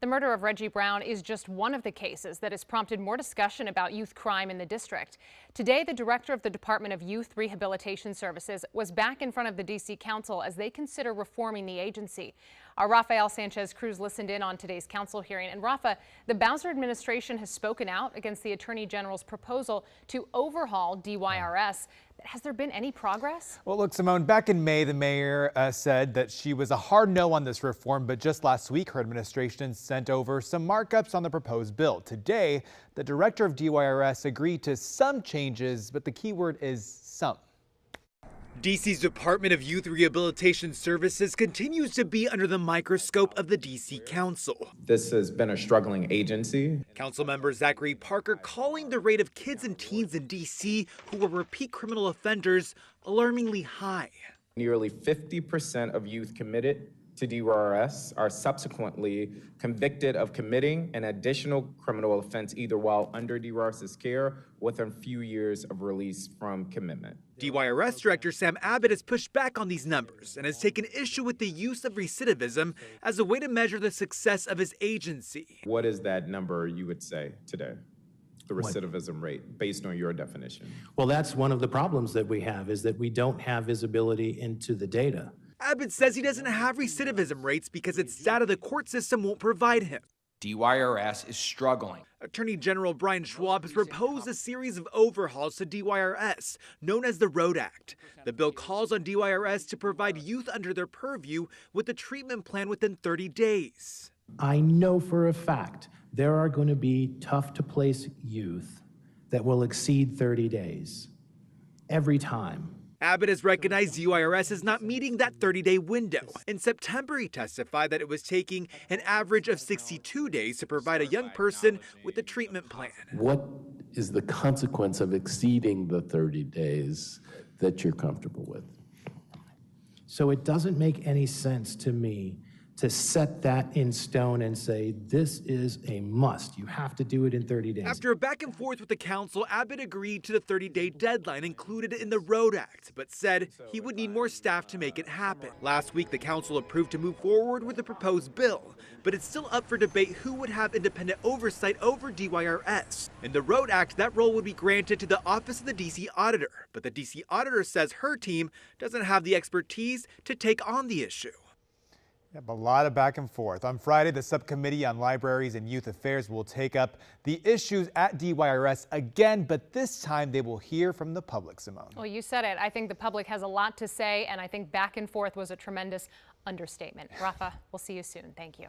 The murder of Reggie Brown is just one of the cases that has prompted more discussion about youth crime in the district. Today, the director of the Department of Youth Rehabilitation Services was back in front of the D.C. Council as they consider reforming the agency. Our Rafael Sanchez Cruz listened in on today's council hearing. And Rafa, the Bowser administration has spoken out against the Attorney General's proposal to overhaul DYRS. Has there been any progress? Well, look, Simone, back in May, the mayor said that she was a hard no on this reform, but just last week, her administration sent over some markups on the proposed bill. Today, the director of DYRS agreed to some changes, but the key word is some. DC's Department of Youth Rehabilitation Services continues to be under the microscope of the DC Council. This has been a struggling agency. Councilmember Zachary Parker calling the rate of kids and teens in DC who are repeat criminal offenders alarmingly high. Nearly 50% of youth committed to DYRS are subsequently convicted of committing an additional criminal offense either while under DYRS's care or within a few years of release from commitment. DYRS Director Sam Abbott has pushed back on these numbers and has taken issue with the use of recidivism as a way to measure the success of his agency. What is that number you would say today? The recidivism rate, based on your definition? Well, that's one of the problems that we have, is that we don't have visibility into the data. Abbott says he doesn't have recidivism rates because it's data the court system won't provide him. DYRS is struggling. Attorney General Brian Schwab has proposed a series of overhauls to DYRS, known as the Road Act. The bill calls on DYRS to provide youth under their purview with a treatment plan within 30 days. I know for a fact there are going to be tough-to-place youth that will exceed 30 days every time. Abbott has recognized DYRS is not meeting that 30-day window. In September, he testified that it was taking an average of 62 days to provide a young person with a treatment plan. What is the consequence of exceeding the 30 days that you're comfortable with? So it doesn't make any sense to me to set that in stone and say, this is a must. You have to do it in 30 days. After a back and forth with the council, Abbott agreed to the 30-day deadline included in the Road Act, but said he would need more staff to make it happen. Last week, the council approved to move forward with the proposed bill, but it's still up for debate who would have independent oversight over DYRS. In the Road Act, that role would be granted to the Office of the DC Auditor, but the DC Auditor says her team doesn't have the expertise to take on the issue. Yep, a lot of back and forth. On Friday, the Subcommittee on Libraries and Youth Affairs will take up the issues at DYRS again, but this time they will hear from the public, Simone. Well, you said it. I think the public has a lot to say, and I think back and forth was a tremendous understatement. Rafa, we'll see you soon. Thank you.